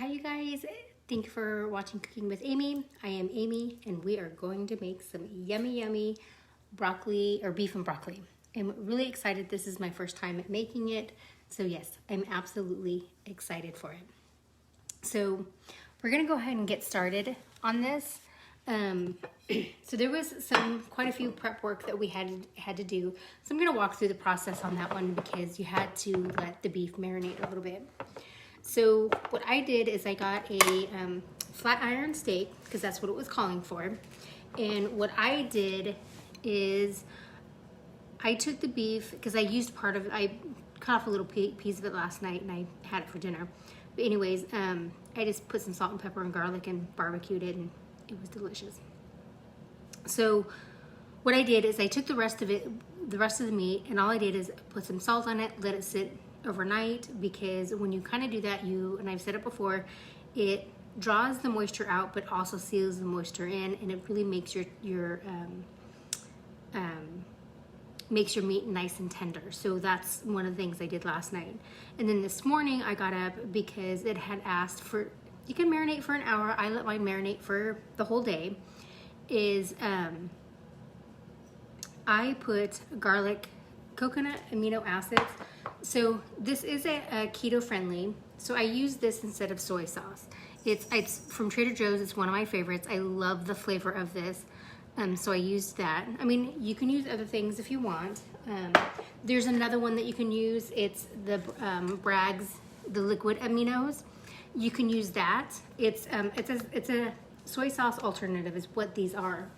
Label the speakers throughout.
Speaker 1: Hi you guys, thank you for watching Cooking with Amy. I am Amy and we are going to make some yummy broccoli or beef and broccoli. I'm really excited. This is my first time at making it. So yes, I'm absolutely excited for it. So we're gonna go ahead and get started on this. So there was quite a few prep work that we had to do. So I'm gonna walk through the process on that one because you had to let the beef marinate a little bit. So what I did is I got a flat iron steak because that's what it was calling for. And what I did is I took the beef because I used part of it. I cut off a little piece of it last night and I had it for dinner. But anyways, I just put some salt and pepper and garlic and barbecued it and it was delicious. So what I did is I took the rest of the meat, and all I did is put some salt on it, let it sit overnight, because when you kind of do that, and I've said it before, it draws the moisture out but also seals the moisture in, and it really makes your meat nice and tender. So that's one of the things I did last night. And then this morning I got up because it had asked for, you can marinate for an hour. I let mine marinate for the whole day. I put garlic, coconut amino acids. So this is a keto friendly. So I use this instead of soy sauce. It's from Trader Joe's. It's one of my favorites. I love the flavor of this. So I used that. I mean, you can use other things if you want. There's another one that you can use. It's the Bragg's, the liquid Aminos. You can use that. It's a soy sauce alternative is what these are.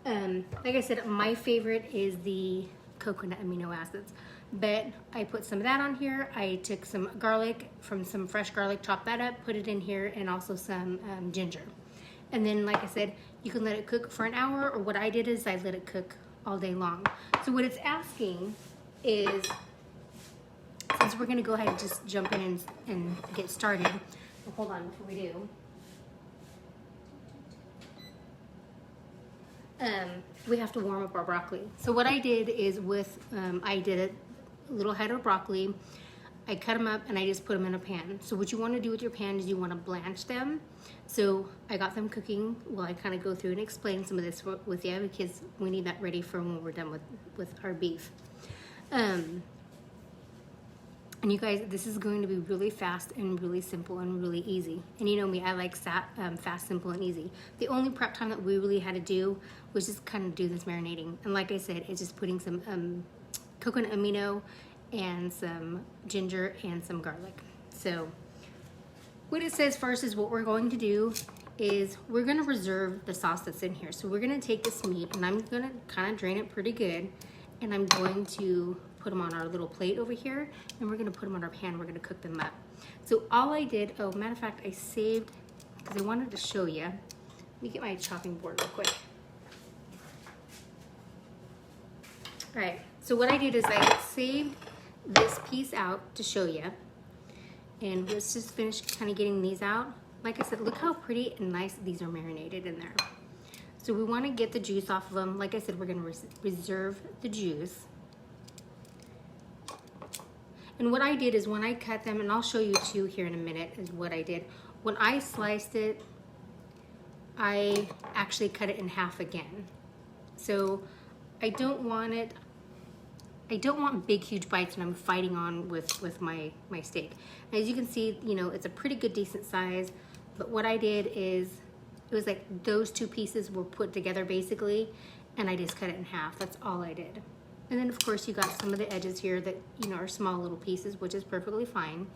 Speaker 1: Like I said, my favorite is the coconut amino acids, but I put some of that on here. I took some garlic from some fresh garlic, chopped that up, put it in here, and also some ginger. And then, like I said, you can let it cook for an hour, or what I did is I let it cook all day long. So what it's asking is, since we're gonna go ahead and just jump in and get started, well, hold on before we do. We have to warm up our broccoli. So what I did is I did a little head of broccoli. I cut them up and I just put them in a pan. So what you want to do with your pan is you want to blanch them. So I got them cooking. Well, I kind of go through and explain some of this with you because we need that ready for when we're done with our beef. And you guys, this is going to be really fast and really simple and really easy. And you know me, I like fast, simple, and easy. The only prep time that we really had to do was just kind of do this marinating. And like I said, it's just putting some coconut amino and some ginger and some garlic. So what it says first is what we're going to do is we're gonna reserve the sauce that's in here. So we're gonna take this meat and I'm gonna kind of drain it pretty good. And I'm going to put them on our little plate over here, and we're gonna put them on our pan. We're gonna cook them up. So all I did, oh, matter of fact, I saved, because I wanted to show you. Let me get my chopping board real quick. All right, so what I did is I saved this piece out to show you. And let's just finish kind of getting these out. Like I said, look how pretty and nice these are marinated in there. So we want to get the juice off of them. Like I said, we're going to reserve the juice. And what I did is when I cut them, and I'll show you too here in a minute, is what I did. When I sliced it, I actually cut it in half again. So I don't want big, huge bites when I'm fighting on with my steak. As you can see, you know, it's a pretty good, decent size. But what I did is, it was like those two pieces were put together basically, and I just cut it in half. That's all I did. And then of course you got some of the edges here that, you know, are small little pieces, which is perfectly fine.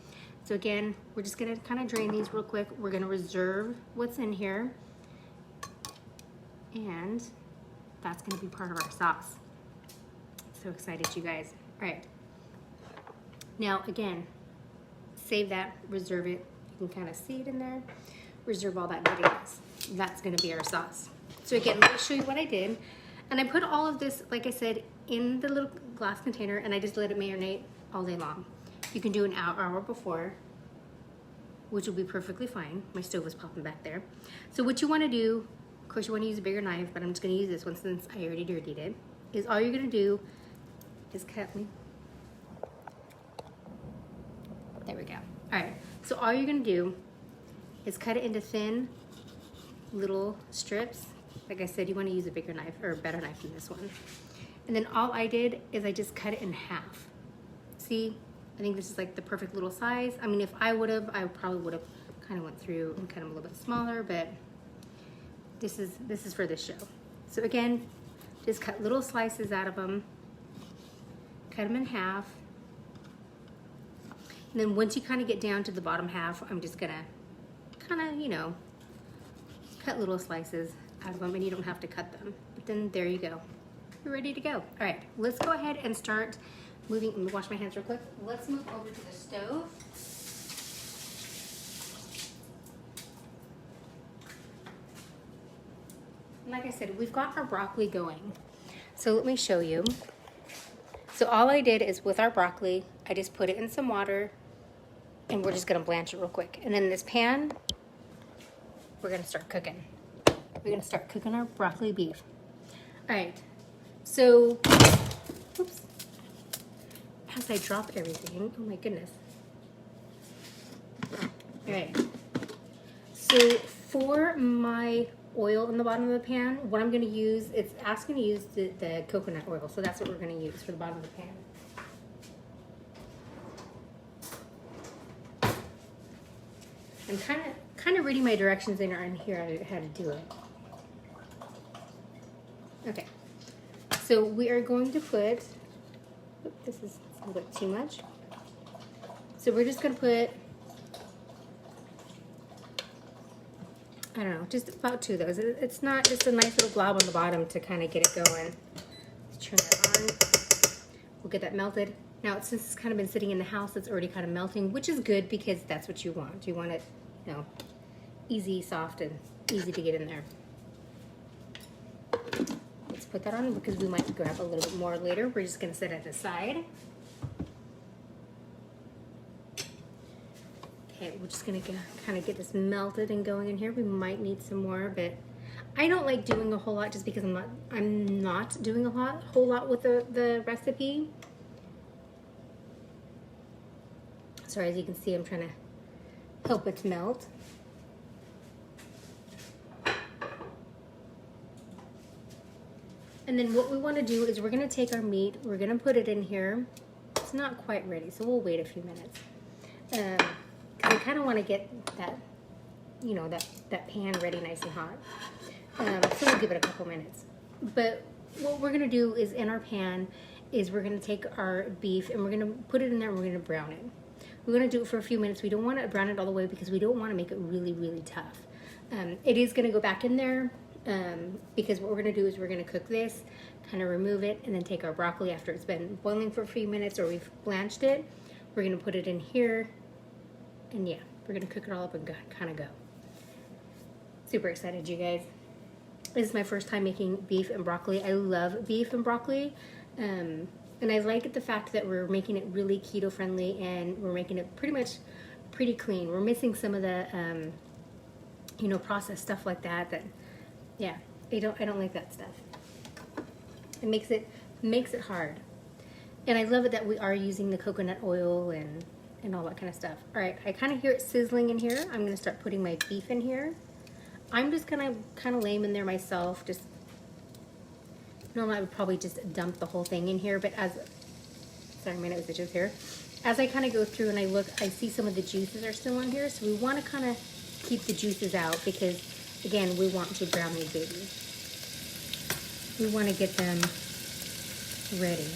Speaker 1: So again, we're just gonna kind of drain these real quick. We're gonna reserve what's in here, and that's gonna be part of our sauce. So excited, you guys. All right. Now again, save that, reserve it. You can kind of see it in there. Reserve all that goodness. That's gonna be our sauce. So again, let me show you what I did. And I put all of this, like I said, in the little glass container, and I just let it marinate all day long. You can do an hour before, which will be perfectly fine. My stove is popping back there. So what you wanna do, of course you wanna use a bigger knife, but I'm just gonna use this one since I already dirtied it, is all you're gonna do is cut me. There we go. All right, so all you're gonna do is cut it into thin little strips. Like I said, you want to use a bigger knife or a better knife than this one. And then all I did is I just cut it in half. See, I think this is like the perfect little size. I mean, if I probably would have kind of went through and cut them a little bit smaller, but this is for this show. So again, just cut little slices out of them, cut them in half. And then once you kind of get down to the bottom half, I'm just gonna kind of, you know, cut little slices out of them, and you don't have to cut them. But then there you go. You're ready to go. All right, let's go ahead and start moving. Let me wash my hands real quick. Let's move over to the stove. And like I said, we've got our broccoli going. So let me show you. So all I did is with our broccoli, I just put it in some water, and we're just gonna blanch it real quick. And then in this pan, we're gonna start cooking. We're gonna start cooking our broccoli beef. All right, so, oops. As I drop everything, oh my goodness. All right, so for my oil in the bottom of the pan, what I'm gonna use, it's asking to use the coconut oil, so that's what we're gonna use for the bottom of the pan. I'm kind of reading my directions in here how to do it. Okay, so we are going to put, this is a little bit too much. So we're just gonna put, I don't know, just about 2 of those. It's not just a nice little glob on the bottom to kind of get it going. Let's turn that on. We'll get that melted. Now, since it's kind of been sitting in the house, it's already kind of melting, which is good because that's what you want. You want it, you know, easy, soft, and easy to get in there. Let's put that on because we might grab a little bit more later. We're just gonna set it aside. Okay, we're just gonna kind of get this melted and going in here. We might need some more, but I don't like doing a whole lot just because I'm not doing a whole lot with the recipe. So as you can see, I'm trying to help it melt. And then what we want to do is we're going to take our meat, we're going to put it in here. It's not quite ready, so we'll wait a few minutes. Because I kind of want to get that, you know, that pan ready nice and hot. So we'll give it a couple minutes. But what we're going to do is in our pan is we're going to take our beef and we're going to put it in there and we're going to brown it. We're going to do it for a few minutes. We don't want to brown it all the way because we don't want to make it really, really tough. It is going to go back in there because what we're going to do is we're going to cook this, kind of remove it, and then take our broccoli after it's been boiling for a few minutes or we've blanched it. We're going to put it in here, and yeah, we're going to cook it all up and kind of go. Super excited, you guys. This is my first time making beef and broccoli. I love beef and broccoli. And I like the fact that we're making it really keto friendly and we're making it pretty clean. We're missing some of the, you know, processed stuff like that, yeah, I don't like that stuff. It makes it hard. And I love it that we are using the coconut oil and all that kind of stuff. All right, I kind of hear it sizzling in here. I'm gonna start putting my beef in here. I'm just gonna kind of lay them in there myself. Just normally I would probably just dump the whole thing in here, but sorry, my nose itches here. As I kind of go through and I look, I see some of the juices are still on here, so we want to kind of keep the juices out because, again, we want to brown these babies. We want to get them ready.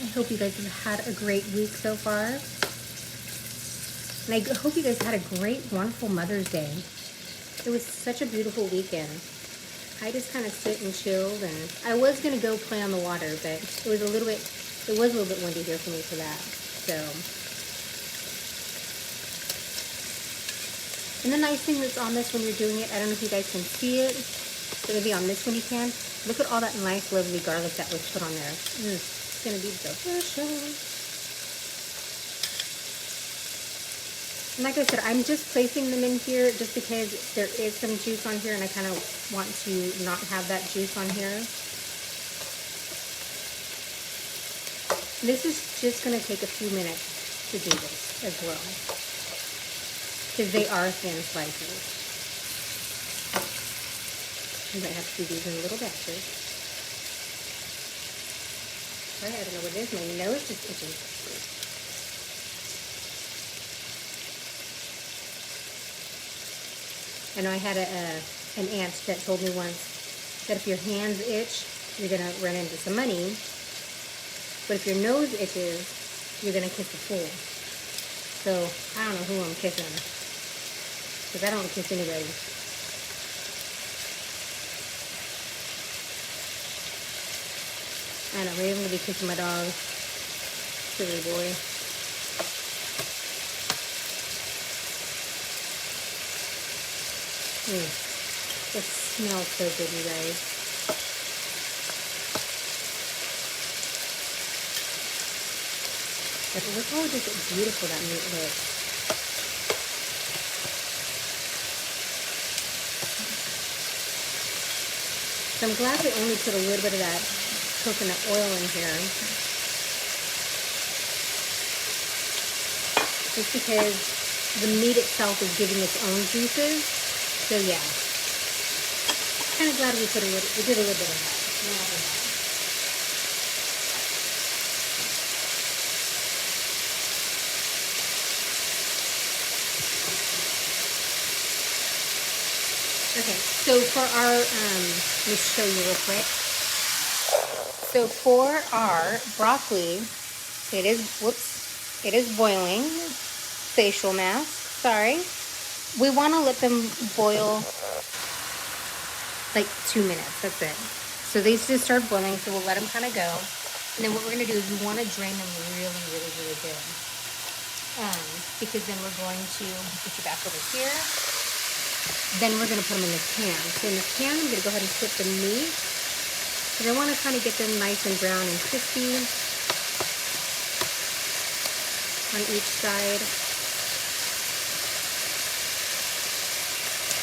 Speaker 1: I hope you guys have had a great week so far. And I hope you guys had a great, wonderful Mother's Day. It was such a beautiful weekend. I just kind of sit and chilled, and I was going to go play on the water, but it was a little bit windy here for me for that. So, and the nice thing that's on this when you're doing it, I don't know if you guys can see it, but maybe on this one you can. Look at all that nice, lovely garlic that was put on there. It's going to be delicious. And like I said, I'm just placing them in here just because there is some juice on here and I kind of want to not have that juice on here. This is just going to take a few minutes to do this as well, because they are thin slices. You might have to do these in little batches. Sorry, I don't know what it is. My nose is itching. I know I had an aunt that told me once that if your hands itch, you're going to run into some money. But if your nose itches, you're going to kiss a fool. So, I don't know who I'm kissing. Because I don't kiss anybody. I know, maybe I'm going to be kissing my dog. Silly boy. It smells so good, you guys. But look how just beautiful that meat looks. So I'm glad we only put a little bit of that coconut oil in here. Just because the meat itself is giving its own juices. So yeah. Kind of glad we did a little bit of that. Okay, so for our, let me show you real quick. So for our broccoli, it is boiling. Facial mask, sorry. We want to let them boil like 2 minutes, that's it. So these just start boiling, so we'll let them kind of go. And then what we're going to do is we want to drain them really, really, really good. Because then we're going to put you back over here. Then we're going to put them in this pan. So in this pan, I'm going to go ahead and put the meat. And I want to kind of get them nice and brown and crispy on each side.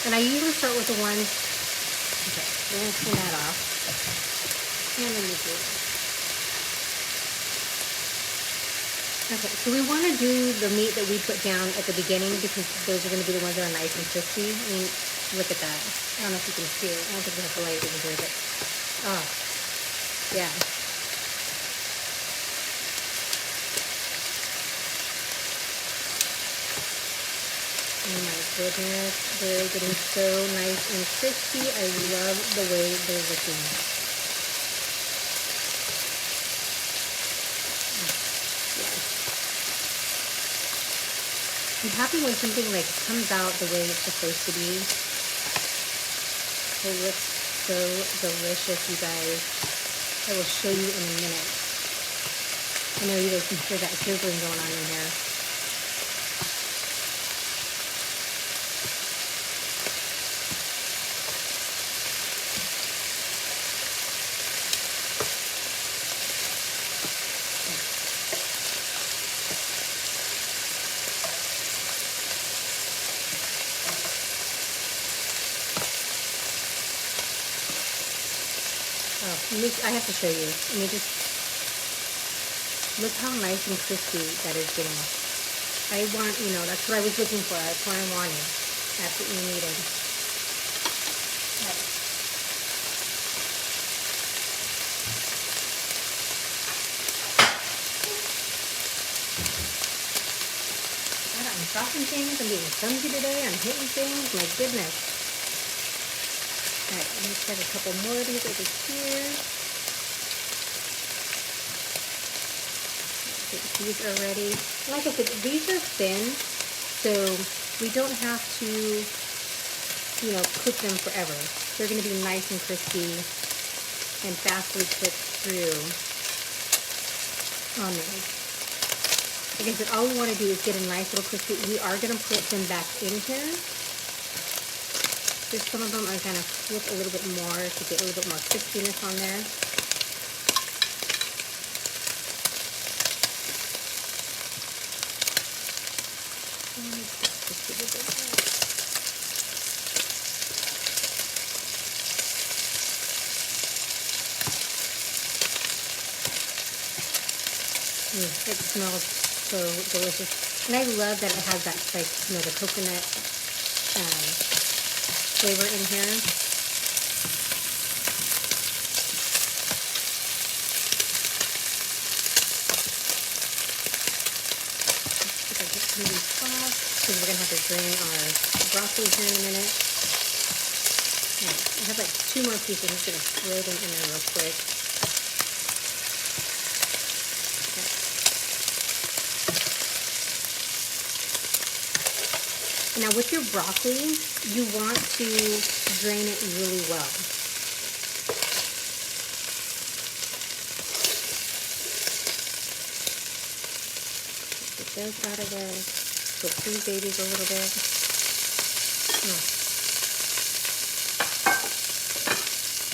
Speaker 1: And I usually start with the ones, okay, we're going to clean that off. And then we do it. Okay, so we want to do the meat that we put down at the beginning because those are going to be the ones that are nice and crispy. I mean, look at that. I don't know if you can see it. I don't think we have the light over here, but, oh, yeah. Oh my goodness, they're getting so nice and crispy. I love the way they're looking. I'm happy when something like comes out the way it's supposed to be. It looks so delicious, you guys. I will show you in a minute. I know you guys can hear that sizzling going on in here. I have to show you. I mean, just look how nice and crispy that is getting. I want, you know, that's what I was looking for. That's what I wanted. That's what you needed. Right. God, I'm dropping things. I'm getting clumsy today. I'm hitting things. My goodness. Alright, let me set a couple more of these over here. Okay, these are ready. Like I said, these are thin, so we don't have to, you know, cook them forever. They're going to be nice and crispy and fastly cooked through on those. Like I said, all we want to do is get a nice little crispy. We are going to put them back in here. Just some of them are going to flip a little bit more to get a little bit more crispiness on there. It smells so delicious. And I love that it has that, like, the coconut flavor in here. If I get some of these off, because we're going to have to drain our broccoli here in a minute. Right, I have like 2 more pieces. I'm just going to throw them in there real quick. Now with your broccoli, you want to drain it really well. Get those out of there. Flip these babies a little bit.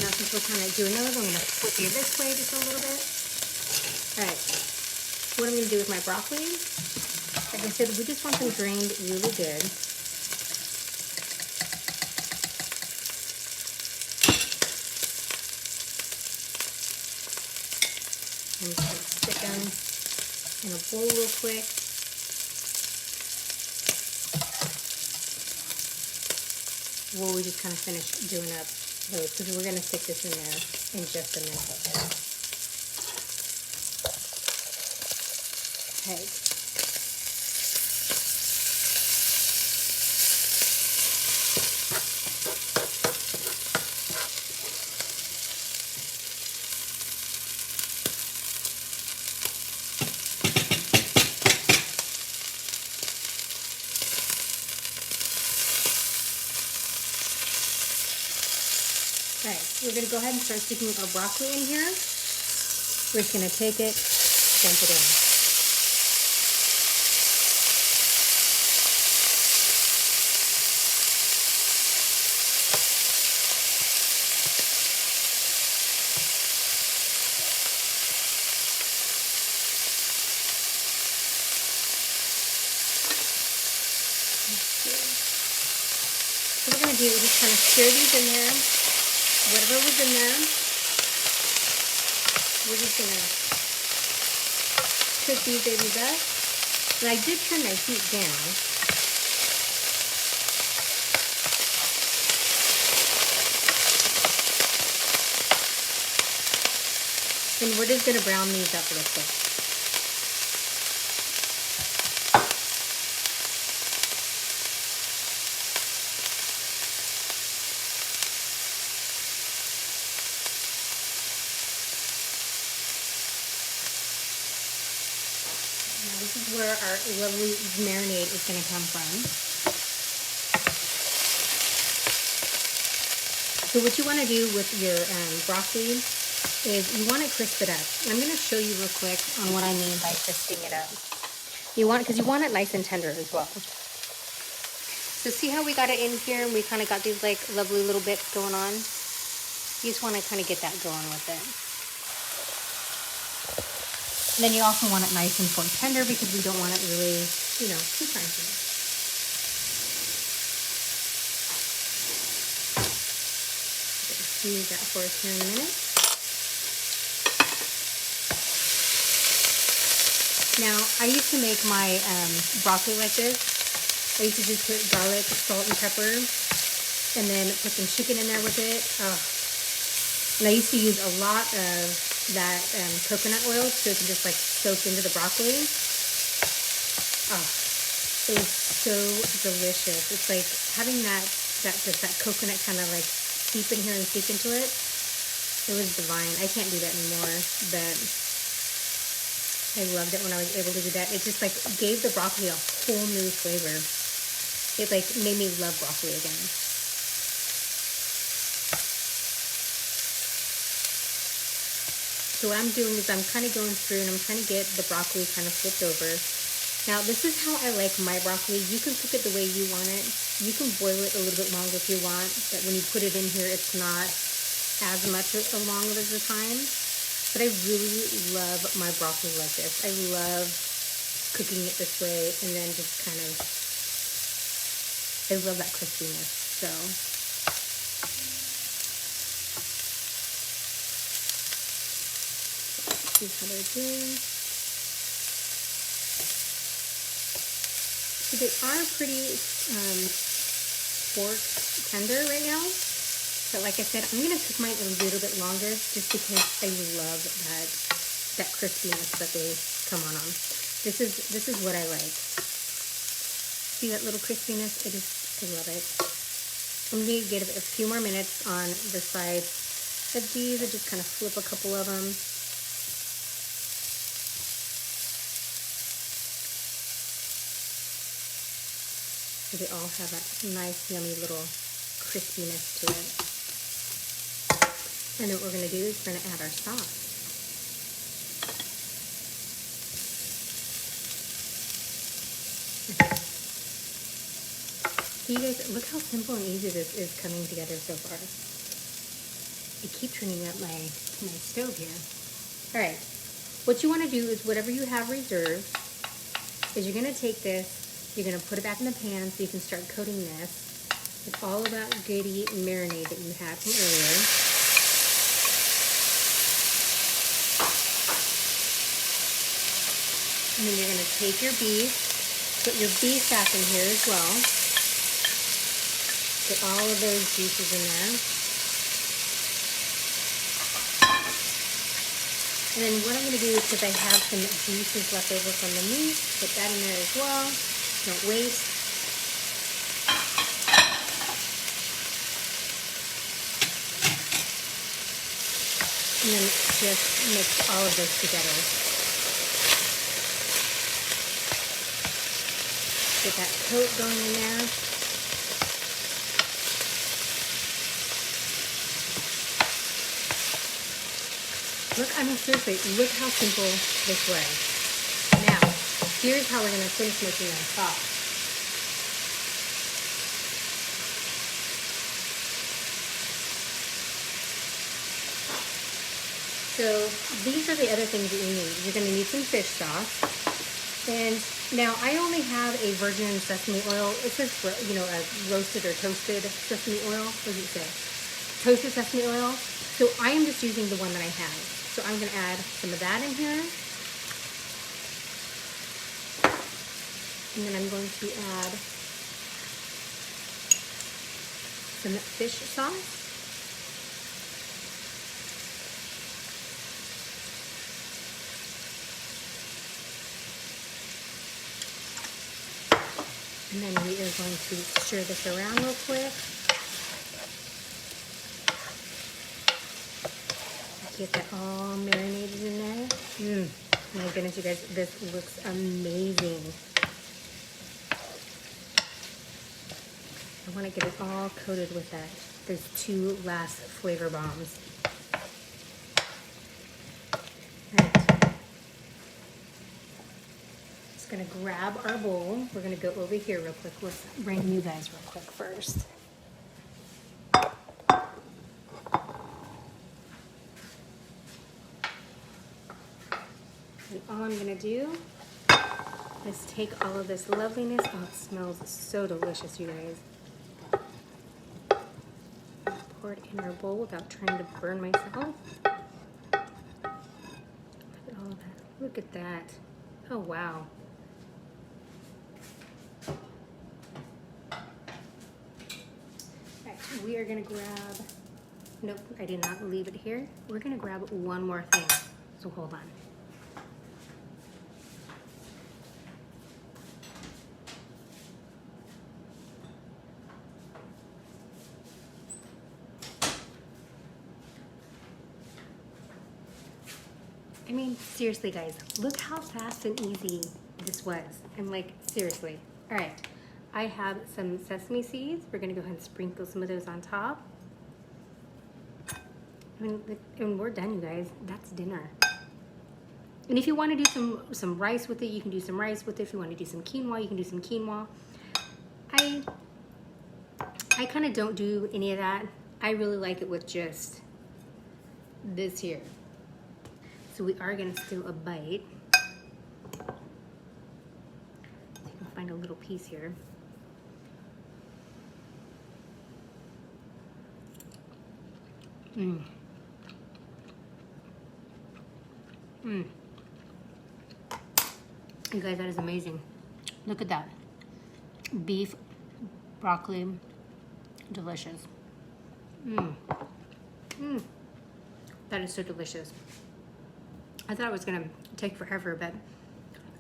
Speaker 1: Now since we're kind of doing those, I'm going to flip you this way just a little bit. Alright, what I'm going to do with my broccoli, like I said, we just want them drained really good. I'm just going to stick them in a bowl real quick. While we just kind of finish doing up those, because we're going to stick this in there in just a minute. Okay. Alright, we're going to go ahead and start sticking our broccoli in here. We're just going to take it, dump it in. So what we're going to do is just kind of stir these in there. Whatever was in there, we're just going to cook these babies up. And I did turn my heat down. And we're just going to brown these up real quick. This is where our lovely marinade is going to come from. So what you want to do with your broccoli is you want to crisp it up. And I'm going to show you real quick on what I mean by crisping it up. You want, because you want it nice and tender as well. So see how we got it in here and we kind of got these like lovely little bits going on? You just want to kind of get that going with it. And then you also want it nice and fork tender because we don't want it really, too crunchy. Smooth that for us here in a minute. Now, I used to make my broccoli like this. I used to just put garlic, salt, and pepper, and then put some chicken in there with it. And I used to use a lot of that coconut oil so it can just like soak into the broccoli. It was so delicious. It's like having that coconut kind of like seep in here and seep into it. It was divine. I can't do that anymore, but I loved it when I was able to do that. It just like gave the broccoli a whole new flavor. It like made me love broccoli again. So what I'm doing is I'm kind of going through and I'm trying to get the broccoli kind of flipped over. Now this is how I like my broccoli. You can cook it the way you want it. You can boil it a little bit longer if you want, but when you put it in here it's not as much long as the time. But I really love my broccoli like this. I love cooking it this way and then just kind of, I love that crispiness. So see how they're doing. So they are pretty fork tender right now. But like I said, I'm gonna cook mine a little bit longer just because I love that crispiness that they come on. This is what I like. See that little crispiness? I love it. I'm gonna give it a few more minutes on the sides of these. I just kind of flip a couple of them. So they all have that nice, yummy little crispiness to it. And then what we're going to do is we're going to add our sauce. Okay. So you guys, look how simple and easy this is coming together so far. I keep turning up my stove here. All right. What you want to do is whatever you have reserved is you're going to take this, you're going to put it back in the pan so you can start coating this with all of that goody marinade that you had from earlier. And then you're going to take your beef, put your beef fat in here as well. Get all of those juices in there. And then what I'm going to do is, because I have some juices left over from the meat, put that in there as well. Don't waste. And then just mix all of this together. Get that coat going in there. Look, I mean, seriously, look how simple this was. Now, here's how we're going to finish making our sauce. So, these are the other things that you need. You're going to need some fish sauce. And now, I only have a virgin sesame oil. It says, you know, a roasted or toasted sesame oil. What does it say? Toasted sesame oil. So, I am just using the one that I have. So, I'm going to add some of that in here. And then I'm going to add some fish sauce. And then we are going to stir this around real quick. Get that all marinated in there. My goodness, you guys, this looks amazing. I want to get it all coated with that. Those two last flavor bombs. Gonna grab our bowl. We're gonna go over here real quick. Let's bring you guys real quick first. And all I'm gonna do is take all of this loveliness. Oh, it smells so delicious, you guys. Pour it in our bowl without trying to burn myself. Look at all of that. Look at that. Oh, wow. We are going to grab, nope, I did not leave it here. We're going to grab one more thing, so hold on. I mean, seriously guys, look how fast and easy this was. I'm like, seriously. All right. I have some sesame seeds. We're gonna go ahead and sprinkle some of those on top. And we're done, you guys. That's dinner. And if you want to do some rice with it, you can do some rice with it. If you want to do some quinoa, you can do some quinoa. I kind of don't do any of that. I really like it with just this here. So we are gonna steal a bite. So you can find a little piece here. You guys, that is amazing. Look at that. beef, broccoli, delicious. That is so delicious. I thought it was gonna take forever, but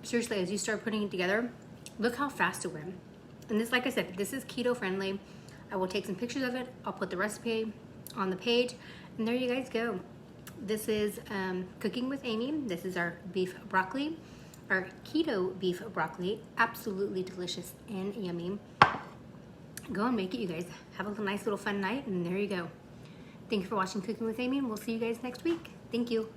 Speaker 1: seriously, as you start putting it together, look how fast it went. And this, like I said, this is keto friendly. I will take some pictures of it. I'll put the recipe on the page, and there you guys go. This is Cooking with Amy. This is our beef broccoli, our keto beef broccoli. Absolutely delicious and yummy. Go and make it, you guys. Have a nice little fun night, and there you go. Thank you for watching Cooking with Amy, and we'll see you guys next week. Thank you.